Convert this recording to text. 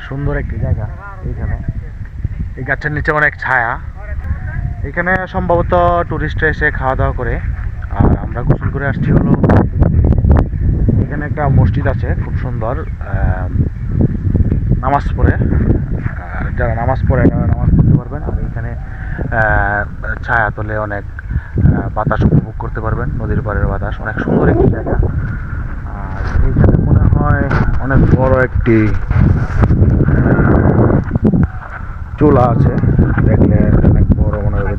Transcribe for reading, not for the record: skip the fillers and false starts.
সুন্দর একটি জায়গা। এইখানে এই গাছের নিচে অনেক ছায়া। এখানে সম্ভবত টুরিস্টরা এসে খাওয়া দাওয়া করে। আর আমরা গোসল করে আসছি হলো এখানে একটা মসজিদ আছে খুব সুন্দর, নামাজ পড়ে। যারা নামাজ পড়ে তারা নামাজ পড়তে পারবেন। আর এখানে ছায়া তলে অনেক বাতাস উপভোগ করতে পারবেন। নদীর পাড়ের বাতাস অনেক সুন্দর একটি জায়গা। আর এইখানে মনে হয় অনেক বড় একটি চুলা আছে, দেখলে অনেক বড় মনে হবে।